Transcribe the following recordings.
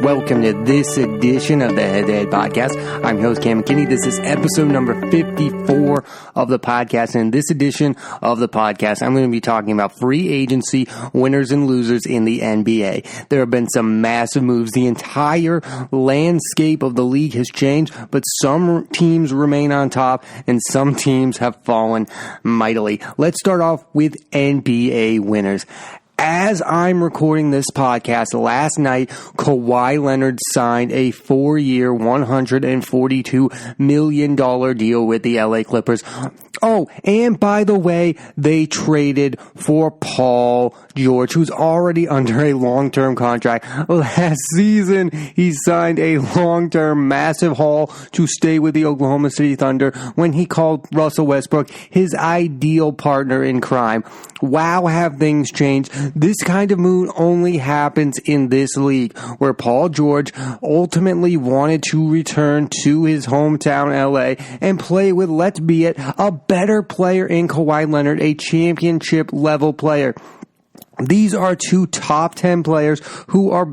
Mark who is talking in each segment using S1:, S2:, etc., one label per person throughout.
S1: Welcome to this edition of the Head to Head Podcast. I'm your host, Cam McKinney. This is episode number 54 of the podcast. And in this edition of the podcast, I'm going to be talking about free agency winners and losers in the NBA. There have been some massive moves. The entire landscape of the league has changed, but some teams remain on top and some teams have fallen mightily. Let's start off with NBA winners. As I'm recording this podcast, last night, Kawhi Leonard signed a 4-year, $142 million deal with the LA Clippers. Oh, and by the way, they traded for Paul George, who's already under a long-term contract. Last season, he signed a long-term massive haul to stay with the Oklahoma City Thunder when he called Russell Westbrook his ideal partner in crime. Wow, have things changed. This kind of move only happens in this league, where Paul George ultimately wanted to return to his hometown LA and play with, let's be it, a better player in Kawhi Leonard, a championship level player. These are two top 10 players who are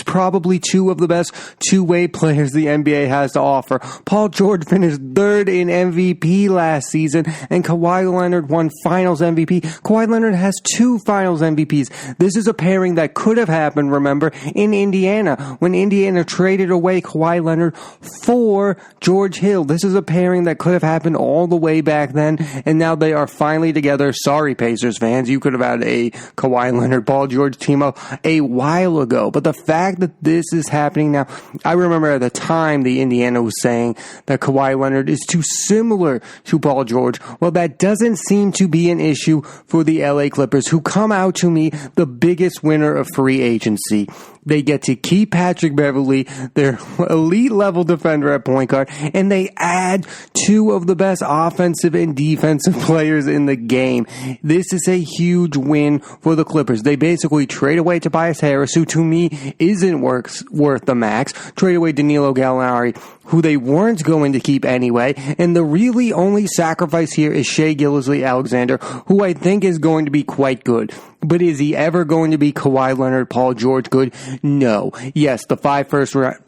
S1: probably two of the best two-way players the NBA has to offer. Paul George finished third in MVP last season, and Kawhi Leonard won Finals MVP. Kawhi Leonard has 2 Finals MVPs. This is a pairing that could have happened, remember, in Indiana, when Indiana traded away Kawhi Leonard for George Hill. This is a pairing that could have happened all the way back then, and now they are finally together. Sorry, Pacers fans, you could have had a Kawhi Leonard, Paul George team up a while ago. But the fact that this is happening now, I remember at the time the Indiana was saying that Kawhi Leonard is too similar to Paul George. Well, that doesn't seem to be an issue for the LA Clippers, who come out to me the biggest winner of free agency. They get to keep Patrick Beverley, their elite level defender at point guard, and they add 2 of the best offensive and defensive players in the game. This is a huge win for the Clippers. They basically trade away Tobias Harris, who to me isn't worth the max, trade away Danilo Gallinari, who they weren't going to keep anyway, and the really only sacrifice here is Shai Gilgeous-Alexander, who I think is going to be quite good. But is he ever going to be Kawhi Leonard, Paul George good? No. Yes, the 5 first round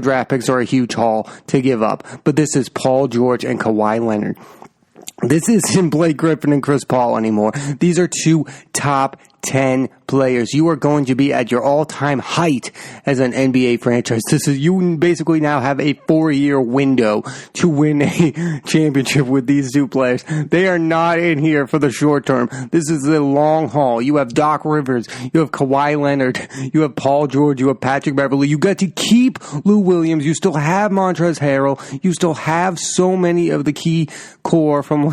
S1: draft picks are a huge haul to give up, but this is Paul George and Kawhi Leonard. This isn't Blake Griffin and Chris Paul anymore. These are 2 top 10 players. You are going to be at your all-time height as an NBA franchise. You basically now have a 4-year window to win a championship with these 2 players. They are not in here for the short term. This is the long haul. You have Doc Rivers, you have Kawhi Leonard, you have Paul George, you have Patrick Beverley. You got to keep Lou Williams. You still have Montrezl Harrell. You still have so many of the key core from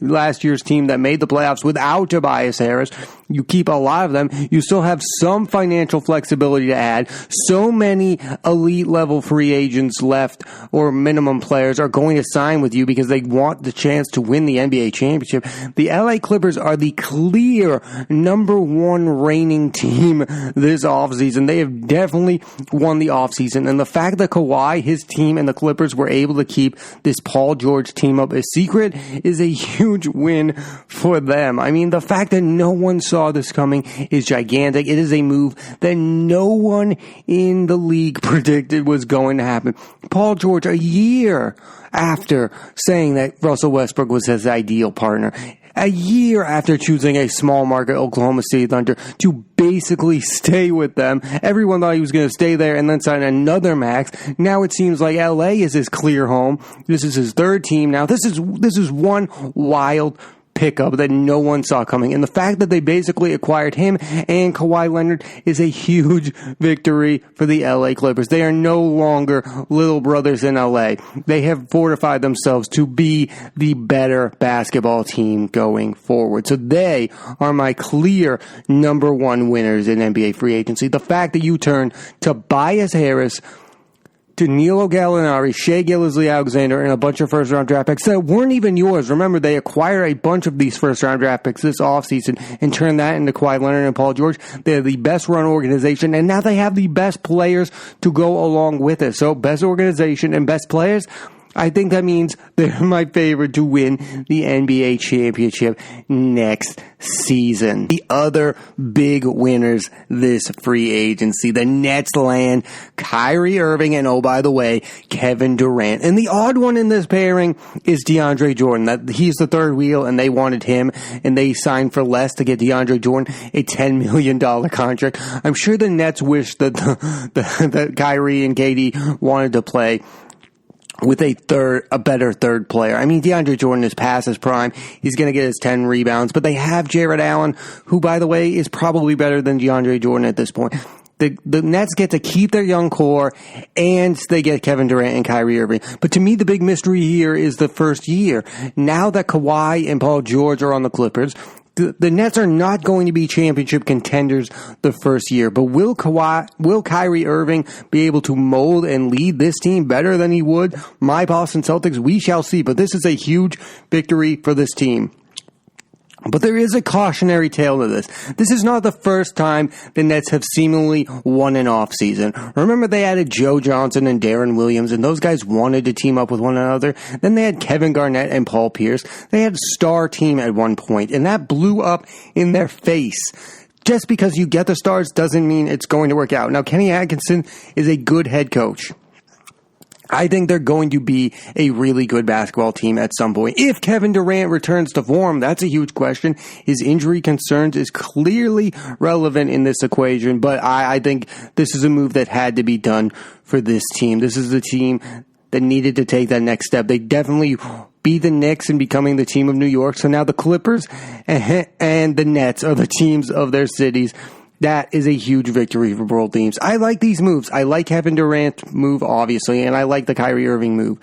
S1: last year's team that made the playoffs without Tobias Harris. You keep a lot of them. You still have some financial flexibility to add. So many elite level free agents left, or minimum players, are going to sign with you because they want the chance to win the NBA championship. The LA Clippers are the clear number 1 reigning team this offseason. They have definitely won the offseason. And the fact that Kawhi, his team, and the Clippers were able to keep this Paul George team up a secret is a huge win for them. I mean, the fact that no one saw this coming is gigantic. It is a move that no one in the league predicted was going to happen. Paul George, a year after saying that Russell Westbrook was his ideal partner, a year after choosing a small market Oklahoma City Thunder to basically stay with them. Everyone thought he was going to stay there and then sign another max. Now it seems like LA is his clear home. This is his 3rd team now. This is one wild pickup that no one saw coming. And the fact that they basically acquired him and Kawhi Leonard is a huge victory for the LA Clippers. They are no longer little brothers in LA. They have fortified themselves to be the better basketball team going forward. So they are my clear number 1 winners in NBA free agency. The fact that you turn Tobias Harris, Danilo Gallinari, Shai Gilgeous-Alexander, and a bunch of first-round draft picks that weren't even yours. Remember, they acquire a bunch of these first-round draft picks this offseason and turn that into Kawhi Leonard and Paul George. They're the best-run organization, and now they have the best players to go along with it. So, best organization and best players, I think that means they're my favorite to win the NBA championship next season. The other big winners this free agency, the Nets land Kyrie Irving and, oh, by the way, Kevin Durant. And the odd one in this pairing is DeAndre Jordan. That he's the third wheel, and they wanted him, and they signed for less to get DeAndre Jordan a $10 million contract. I'm sure the Nets wish that the Kyrie and KD wanted to play with a better third player. I mean, DeAndre Jordan is past his prime. He's going to get his 10 rebounds, but they have Jared Allen, who, by the way, is probably better than DeAndre Jordan at this point. The Nets get to keep their young core, and they get Kevin Durant and Kyrie Irving. But to me, the big mystery here is the first year. Now that Kawhi and Paul George are on the Clippers, the Nets are not going to be championship contenders the first year, but will Kyrie Irving be able to mold and lead this team better than he would my Boston Celtics? We shall see, but this is a huge victory for this team. But there is a cautionary tale to this. This is not the first time the Nets have seemingly won an offseason. Remember, they added Joe Johnson and Darren Williams, and those guys wanted to team up with one another. Then they had Kevin Garnett and Paul Pierce. They had a star team at one point, and that blew up in their face. Just because you get the stars doesn't mean it's going to work out. Now, Kenny Atkinson is a good head coach. I think they're going to be a really good basketball team at some point. If Kevin Durant returns to form, that's a huge question. His injury concerns is clearly relevant in this equation, but I think this is a move that had to be done for this team. This is the team that needed to take that next step. They definitely beat the Knicks in becoming the team of New York, so now the Clippers and the Nets are the teams of their cities. That is a huge victory for both teams. I like these moves. I like Kevin Durant's move, obviously, and I like the Kyrie Irving move.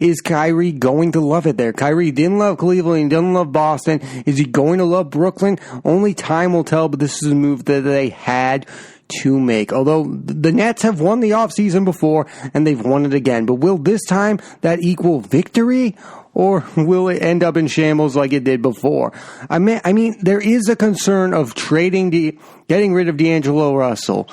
S1: Is Kyrie going to love it there? Kyrie didn't love Cleveland. He didn't love Boston. Is he going to love Brooklyn? Only time will tell, but this is a move that they had to make. Although the Nets have won the offseason before, and they've won it again. But will this time that equal victory? Or will it end up in shambles like it did before? I mean, there is a concern of getting rid of D'Angelo Russell,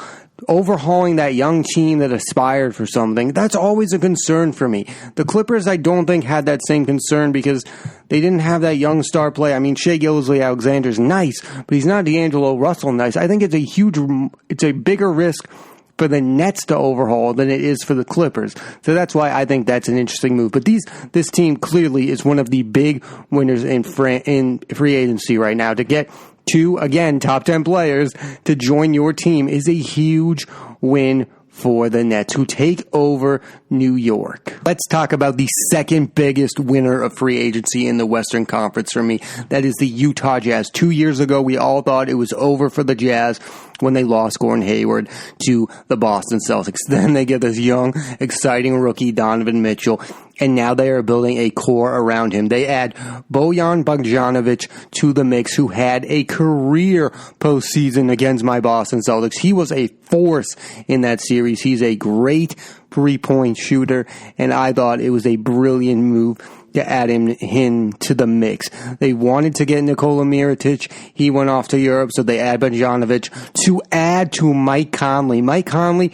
S1: overhauling that young team that aspired for something. That's always a concern for me. The Clippers, I don't think, had that same concern because they didn't have that young star play. I mean, Shai Gilgeous-Alexander's nice, but he's not D'Angelo Russell nice. I think it's a bigger risk for the Nets to overhaul than it is for the Clippers. So that's why I think that's an interesting move. But this team clearly is one of the big winners in free agency right now. To get two, again, top 10 players to join your team is a huge win for the Nets, who take over New York. Let's talk about the second biggest winner of free agency in the Western Conference for me. That is the Utah Jazz. 2 years ago, we all thought it was over for the Jazz when they lost Gordon Hayward to the Boston Celtics. Then they get this young, exciting rookie, Donovan Mitchell, and now they are building a core around him. They add Bojan Bogdanovic to the mix, who had a career postseason against my Boston Celtics. He was a force in that series. He's a great three-point shooter, and I thought it was a brilliant move to add him to the mix. They wanted to get Nikola Mirotic. He went off to Europe, so they add Bogdanovic to add to Mike Conley. Mike Conley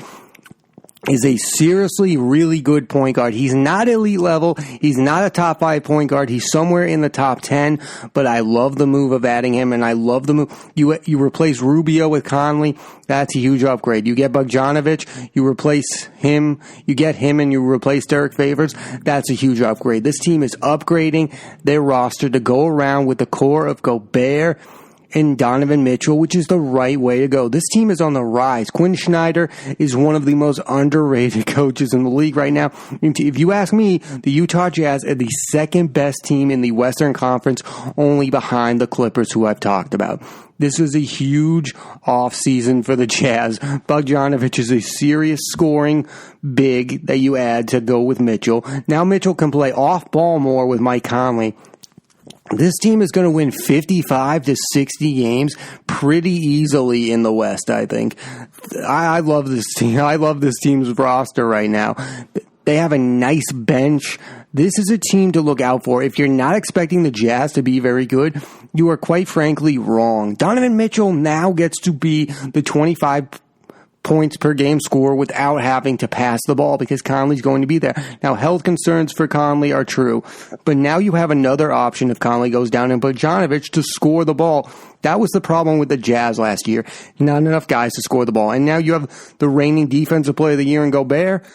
S1: is a seriously really good point guard. He's not elite level. He's not a top 5 point guard. He's somewhere in the top 10, but I love the move of adding him, and I love the move. You replace Rubio with Conley. That's a huge upgrade. You get Bogdanovic, you replace him, you get him and you replace Derek Favors. That's a huge upgrade. This team is upgrading their roster to go around with the core of Gobert and Donovan Mitchell, which is the right way to go. This team is on the rise. Quinn Snyder is one of the most underrated coaches in the league right now. If you ask me, the Utah Jazz are the second best team in the Western Conference, only behind the Clippers, who I've talked about. This was a huge offseason for the Jazz. Bogdanovic is a serious scoring big that you add to go with Mitchell. Now Mitchell can play off ball more with Mike Conley. This team is going to win 55 to 60 games pretty easily in the West, I think. I love this team. I love this team's roster right now. They have a nice bench. This is a team to look out for. If you're not expecting the Jazz to be very good, you are quite frankly wrong. Donovan Mitchell now gets to be the 25 points per game score without having to pass the ball because Conley's going to be there. Now, health concerns for Conley are true, but now you have another option if Conley goes down and Bogdanovic to score the ball. That was the problem with the Jazz last year. Not enough guys to score the ball. And now you have the reigning defensive player of the year in Gobert.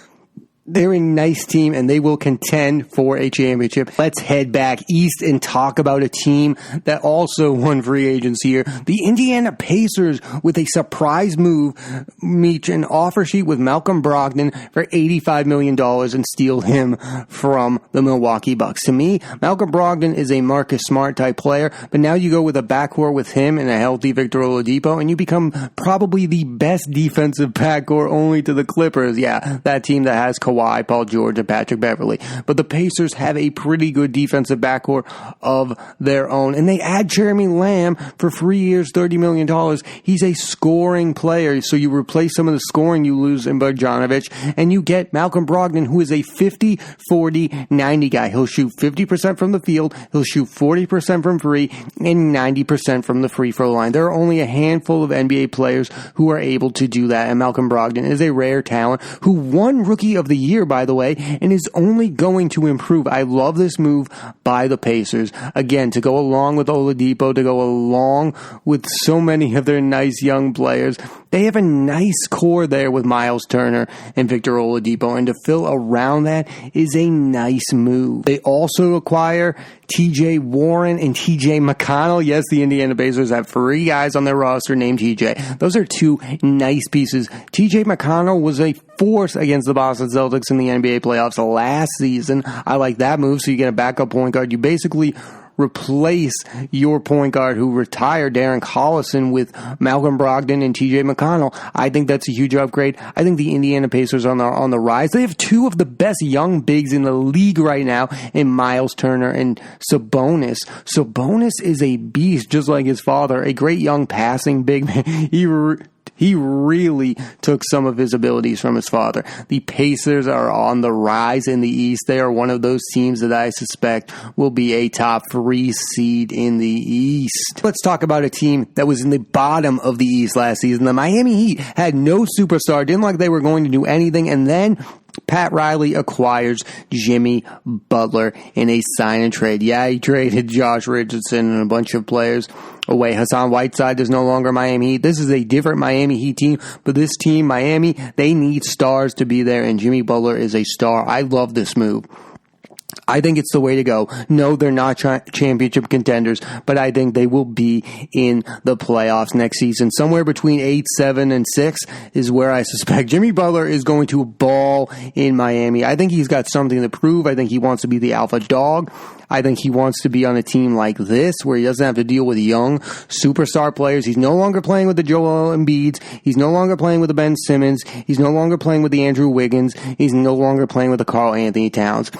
S1: They're a nice team, and they will contend for a championship. Let's head back east and talk about a team that also won free agency here. The Indiana Pacers, with a surprise move, meet an offer sheet with Malcolm Brogdon for $85 million and steal him from the Milwaukee Bucks. To me, Malcolm Brogdon is a Marcus Smart type player, but now you go with a backcourt with him and a healthy Victor Oladipo, and you become probably the best defensive backcourt only to the Clippers. Yeah, that team that has Kawhi, Paul George, and Patrick Beverley. But the Pacers have a pretty good defensive backcourt of their own. And they add Jeremy Lamb for 3 years, $30 million. He's a scoring player. So you replace some of the scoring you lose in Bogdanovic, and you get Malcolm Brogdon, who is a 50, 40, 90 guy. He'll shoot 50% from the field, he'll shoot 40% from free, and 90% from the free throw line. There are only a handful of NBA players who are able to do that, and Malcolm Brogdon is a rare talent who won Rookie of the Year, by the way, and is only going to improve. I love this move by the Pacers. Again, to go along with Oladipo, to go along with so many of their nice young players. They have a nice core there with Miles Turner and Victor Oladipo, and to fill around that is a nice move. They also acquire TJ Warren and TJ McConnell. Yes, the Indiana Pacers have 3 guys on their roster named TJ. Those are 2 nice pieces. TJ McConnell was a force against the Boston Celtics in the NBA playoffs last season. I like that move, so you get a backup point guard. You basically replace your point guard who retired, Darren Collison, with Malcolm Brogdon and TJ McConnell. I think that's a huge upgrade. I think the Indiana Pacers are on the rise. They have 2 of the best young bigs in the league right now in Miles Turner and Sabonis. Sabonis is a beast, just like his father, a great young passing big man. He really took some of his abilities from his father. The Pacers are on the rise in the East. They are one of those teams that I suspect will be a top 3 seed in the East. Let's talk about a team that was in the bottom of the East last season. The Miami Heat had no superstar, didn't like they were going to do anything, and then Pat Riley acquires Jimmy Butler in a sign and trade. Yeah, he traded Josh Richardson and a bunch of players away. Hassan Whiteside is no longer Miami Heat. This is a different Miami Heat team, but this team, Miami, they need stars to be there, and Jimmy Butler is a star. I love this move. I think it's the way to go. No, they're not championship contenders, but I think they will be in the playoffs next season. Somewhere between 8, 7, and 6 is where I suspect Jimmy Butler is going to ball in Miami. I think he's got something to prove. I think he wants to be the alpha dog. I think he wants to be on a team like this where he doesn't have to deal with young superstar players. He's no longer playing with the Joel Embiids. He's no longer playing with the Ben Simmons. He's no longer playing with the Andrew Wiggins. He's no longer playing with the Karl Anthony Towns.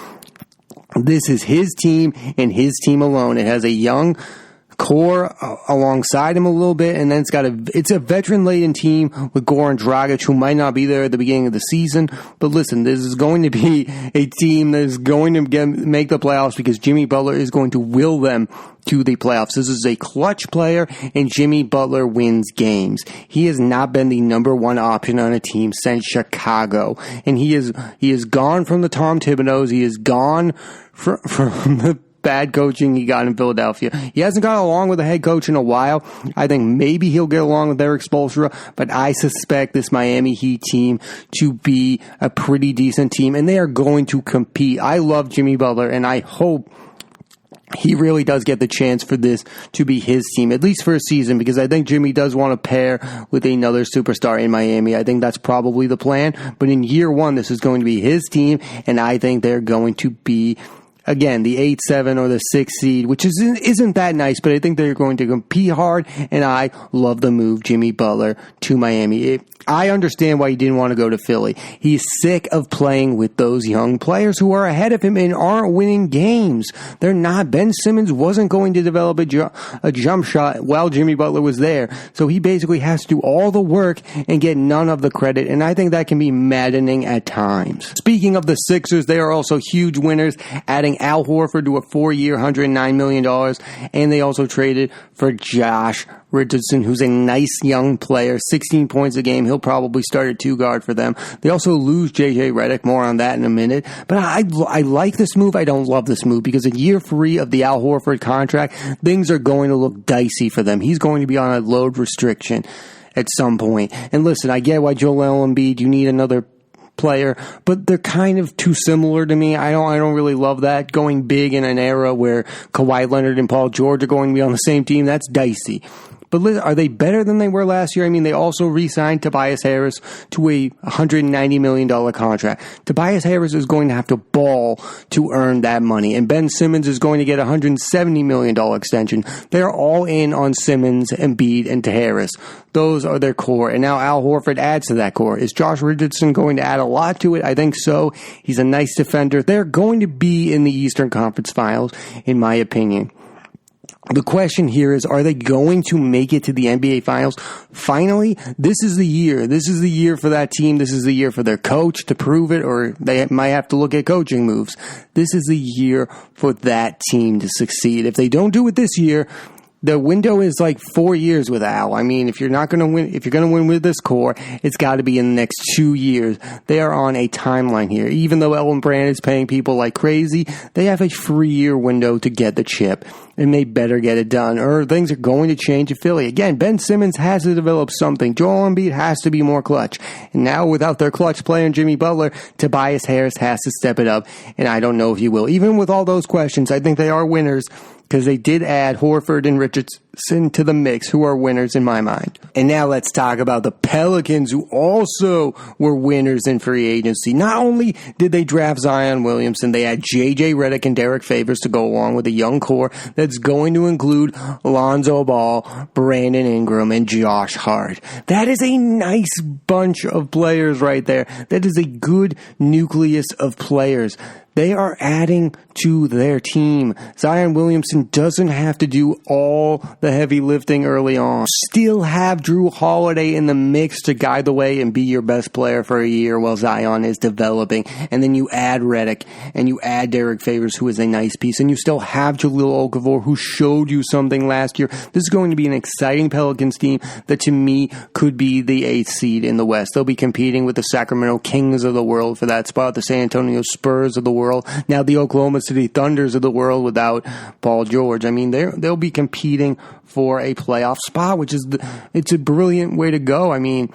S1: This is his team and his team alone. It has a young core alongside him a little bit, and then it's a veteran-laden team with Goran Dragic, who might not be there at the beginning of the season. But listen, this is going to be a team that is going to make the playoffs because Jimmy Butler is going to will them to the playoffs. This is a clutch player, and Jimmy Butler wins games. He has not been the number 1 option on a team since Chicago, and he is gone from the Tom Thibodeaus. He is gone from the bad coaching he got in Philadelphia. He hasn't got along with the head coach in a while. I think maybe he'll get along with Erik Spoelstra, but I suspect this Miami Heat team to be a pretty decent team, and they are going to compete. I love Jimmy Butler, and I hope he really does get the chance for this to be his team, at least for a season, because I think Jimmy does want to pair with another superstar in Miami. I think that's probably the plan, but in year 1, this is going to be his team, and I think they're going to be, again, the 8, 7, or the 6 seed, which isn't that nice, but I think they're going to compete hard, and I love the move, Jimmy Butler to Miami. I understand why he didn't want to go to Philly. He's sick of playing with those young players who are ahead of him and aren't winning games. They're not. Ben Simmons wasn't going to develop a jump shot while Jimmy Butler was there, so he basically has to do all the work and get none of the credit, and I think that can be maddening at times. Speaking of the Sixers, they are also huge winners, adding signing Al Horford to a 4-year, $109 million, and they also traded for Josh Richardson, who's a nice young player, 16 points a game. He'll probably start at 2 guard for them. They also lose J.J. Redick. More on that in a minute. But I like this move. I don't love this move because in year 3 of the Al Horford contract, things are going to look dicey for them. He's going to be on a load restriction at some point. And listen, I get why Joel Embiid, you need another player, but they're kind of too similar to me. I don't really love that. Going big in an era where Kawhi Leonard and Paul George are going to be on the same team, that's dicey. But listen, are they better than they were last year? I mean, they also re-signed Tobias Harris to a $190 million contract. Tobias Harris is going to have to ball to earn that money. And Ben Simmons is going to get a $170 million extension. They're all in on Simmons, Embiid, and Harris. Those are their core. And now Al Horford adds to that core. Is Josh Richardson going to add a lot to it? I think so. He's a nice defender. They're going to be in the Eastern Conference Finals, in my opinion. The question here is, are they going to make it to the NBA Finals? Finally, this is the year. This is the year for that team. This is the year for their coach to prove it, or they might have to look at coaching moves. This is the year for that team to succeed. If they don't do it this year, the window is like 4 years with Al. I mean, if you're not going to win, if you're going to win with this core, it's got to be in the next 2 years. They are on a timeline here. Even though Elton Brand is paying people like crazy, they have a 3-year window to get the chip, and they better get it done, or things are going to change in Philly. Again, Ben Simmons has to develop something. Joel Embiid has to be more clutch. And now, without their clutch player, Jimmy Butler, Tobias Harris has to step it up, and I don't know if he will. Even with all those questions, I think they are winners, because they did add Horford and Richardson to the mix, who are winners in my mind. And now let's talk about the Pelicans, who also were winners in free agency. Not only did they draft Zion Williamson, they had J.J. Redick and Derek Favors to go along with a young core that's going to include Lonzo Ball, Brandon Ingram, and Josh Hart. That is a nice bunch of players right there. That is a good nucleus of players. They are adding to their team. Zion Williamson doesn't have to do all the heavy lifting early on. Still have Drew Holiday in the mix to guide the way and be your best player for a year while Zion is developing. And then you add Redick and you add Derek Favors, who is a nice piece. And you still have Jahlil Okafor, who showed you something last year. This is going to be an exciting Pelicans team that, to me, could be the 8th seed in the West. They'll be competing with the Sacramento Kings of the world for that spot, the San Antonio Spurs of the world, now the Oklahoma City Thunders of the world without Paul George. I mean, they'll be competing for a playoff spot, which is it's a brilliant way to go. I mean,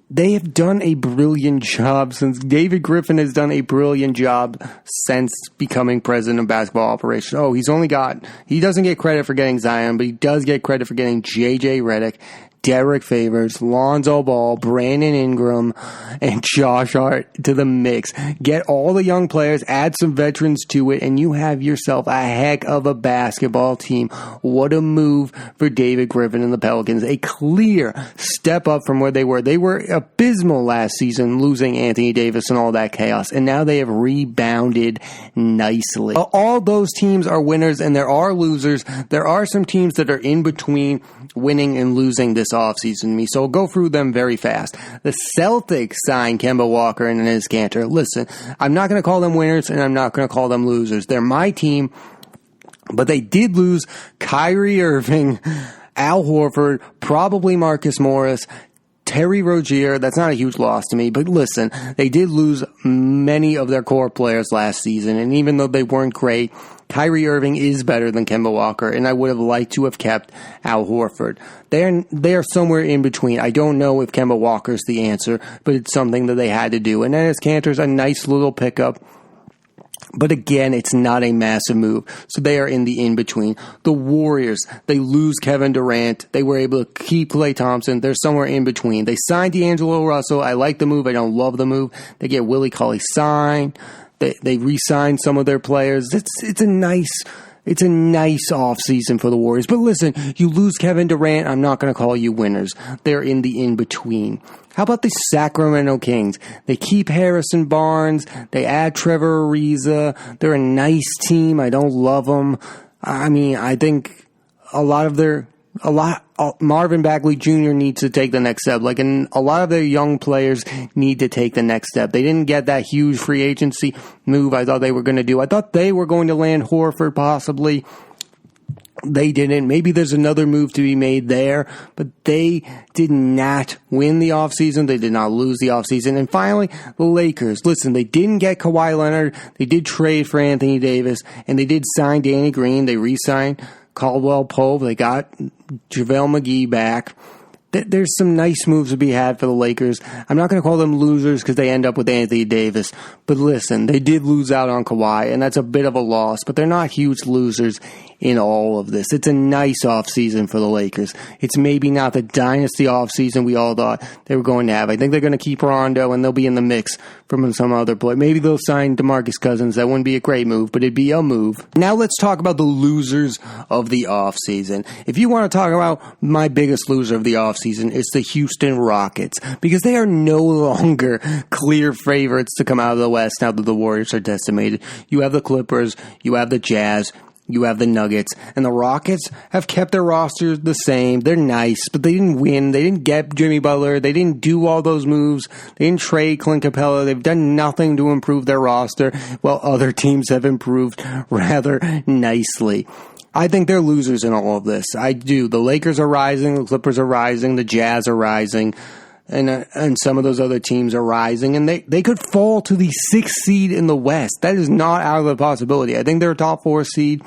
S1: they have done a brilliant job since David Griffin has done a brilliant job since becoming president of basketball operations. Oh, he doesn't get credit for getting Zion, but he does get credit for getting J.J. Redick, Derek Favors, Lonzo Ball, Brandon Ingram, and Josh Hart to the mix. Get all the young players, add some veterans to it, and you have yourself a heck of a basketball team. What a move for David Griffin and the Pelicans. A clear step up from where they were. They were abysmal last season, losing Anthony Davis and all that chaos, and now they have rebounded nicely. All those teams are winners, and there are losers. There are some teams that are in between winning and losing this offseason, so we'll go through them very fast. The Celtics signed Kemba Walker and Enes Kanter. Listen, I'm not going to call them winners, and I'm not going to call them losers. They're my team, but they did lose Kyrie Irving, Al Horford, probably Marcus Morris, Terry Rozier. That's not a huge loss to me, but listen, they did lose many of their core players last season, and even though they weren't great, Kyrie Irving is better than Kemba Walker, and I would have liked to have kept Al Horford. They are somewhere in between. I don't know if Kemba Walker's the answer, but it's something that they had to do. And Enes Kanter's a nice little pickup, but again, it's not a massive move. So they are in the in-between. The Warriors, they lose Kevin Durant. They were able to keep Klay Thompson. They're somewhere in between. They signed D'Angelo Russell. I like the move. I don't love the move. They get Willie Cauley-Stein. They re-signed some of their players. It's a nice offseason for the Warriors. But listen, you lose Kevin Durant, I'm not going to call you winners. They're in the in-between. How about the Sacramento Kings? They keep Harrison Barnes. They add Trevor Ariza. They're a nice team. I don't love them. I mean, I think a lot of their Marvin Bagley Jr. needs to take the next step. A lot of their young players need to take the next step. They didn't get that huge free agency move I thought they were going to do. I thought they were going to land Horford possibly. They didn't. Maybe there's another move to be made there, but they did not win the offseason. They did not lose the offseason. And finally, the Lakers. Listen, they didn't get Kawhi Leonard. They did trade for Anthony Davis, and they did sign Danny Green. They re-signed Caldwell Pope. They got JaVale McGee back. There's some nice moves to be had for the Lakers. I'm not going to call them losers because they end up with Anthony Davis. But listen, they did lose out on Kawhi, and that's a bit of a loss. But they're not huge losers in all of this. It's a nice offseason for the Lakers. It's maybe not the dynasty offseason we all thought they were going to have. I think they're going to keep Rondo, and they'll be in the mix from some other player. Maybe they'll sign DeMarcus Cousins. That wouldn't be a great move, but it'd be a move. Now let's talk about the losers of the offseason. If you want to talk about my biggest loser of the offseason, it's the Houston Rockets, because they are no longer clear favorites to come out of the West now that the Warriors are decimated. You have the Clippers, you have the Jazz, you have the Nuggets, and the Rockets have kept their rosters the same. They're nice, but they didn't win. They didn't get Jimmy Butler. They didn't do all those moves. They didn't trade Clint Capella. They've done nothing to improve their roster, while other teams have improved rather nicely. I think they're losers in all of this. I do. The Lakers are rising. The Clippers are rising. The Jazz are rising. And some of those other teams are rising, and they could fall to the 6th seed in the West. That is not out of the possibility. I think they're a top 4 seed,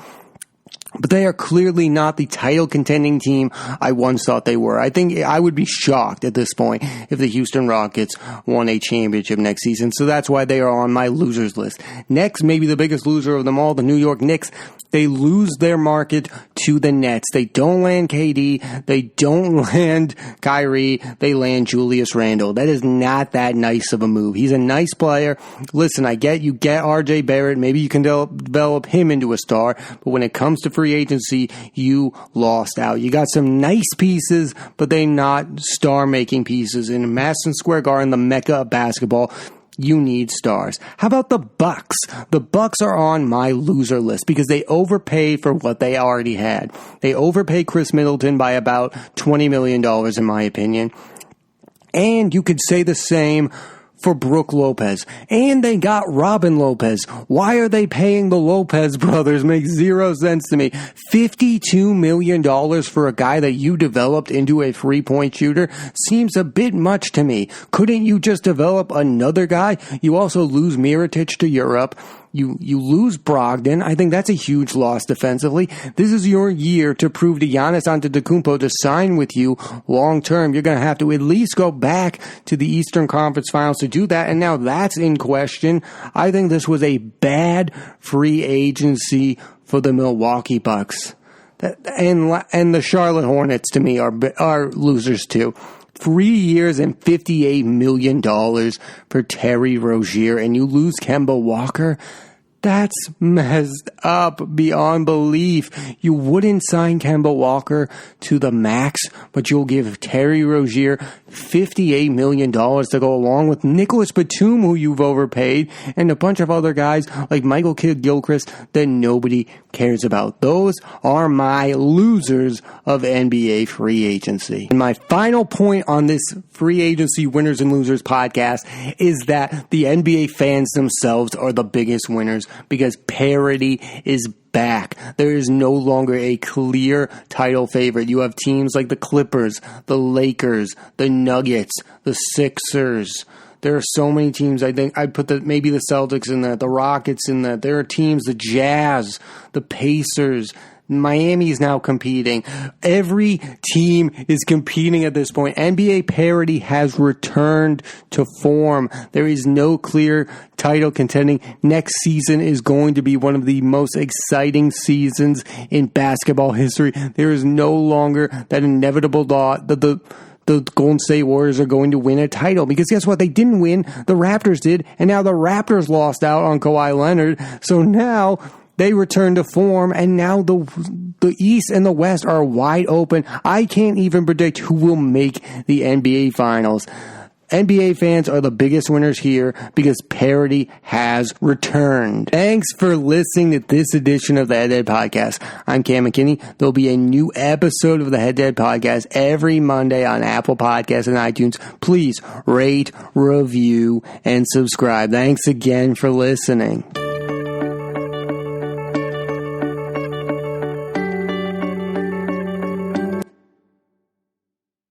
S1: but they are clearly not the title contending team I once thought they were. I think I would be shocked at this point if the Houston Rockets won a championship next season. So that's why they are on my losers list. Next, maybe the biggest loser of them all, the New York Knicks. They lose their market to the Nets. They don't land KD. They don't land Kyrie. They land Julius Randle. That is not that nice of a move. He's a nice player. Listen, I get you get RJ Barrett. Maybe you can develop him into a star. But when it comes to free agency, you lost out. You got some nice pieces, but they're not star-making pieces. In Madison Square Garden, the mecca of basketball, you need stars. How about the Bucks? The Bucks are on my loser list because they overpaid for what they already had. They overpaid Chris Middleton by about $20 million, in my opinion. And you could say the same for Brook Lopez. And they got Robin Lopez. Why are they paying the Lopez brothers? Makes zero sense to me. $52 million for a guy that you developed into a 3-point shooter seems a bit much to me. Couldn't you just develop another guy? You also lose Mirotic to Europe. You lose Brogdon. I think that's a huge loss defensively. This is your year to prove to Giannis Antetokounmpo to sign with you long term. You're going to have to at least go back to the Eastern Conference Finals to do that, and now that's in question. I think this was a bad free agency for the Milwaukee Bucks. And the Charlotte Hornets, to me, are losers too. 3 years and $58 million for Terry Rozier, and you lose Kemba Walker? That's messed up beyond belief. You wouldn't sign Kemba Walker to the max, but you'll give Terry Rozier $58 million to go along with Nicholas Batum, who you've overpaid, and a bunch of other guys like Michael Kidd-Gilchrist that nobody cares about. Those are my losers of NBA free agency. And my final point on this free agency winners and losers podcast is that the NBA fans themselves are the biggest winners, because parity is back. There is no longer a clear title favorite. You have teams like the Clippers, the Lakers, the Nuggets, the Sixers. There are so many teams. I think I'd put maybe the Celtics in that, the Rockets in that. There are teams, the Jazz, the Pacers. Miami is now competing. Every team is competing at this point. NBA parity has returned to form. There is no clear title contending. Next season is going to be one of the most exciting seasons in basketball history. There is no longer that inevitable thought that the Golden State Warriors are going to win a title, because guess what? They didn't win. The Raptors did, and now the Raptors lost out on Kawhi Leonard. So now they return to form, and now the East and the West are wide open. I can't even predict who will make the NBA Finals. NBA fans are the biggest winners here because parity has returned. Thanks for listening to this edition of the Head to Head Podcast. I'm Cam McKinney. There'll be a new episode of the Head to Head Podcast every Monday on Apple Podcasts and iTunes. Please rate, review, and subscribe. Thanks again for listening.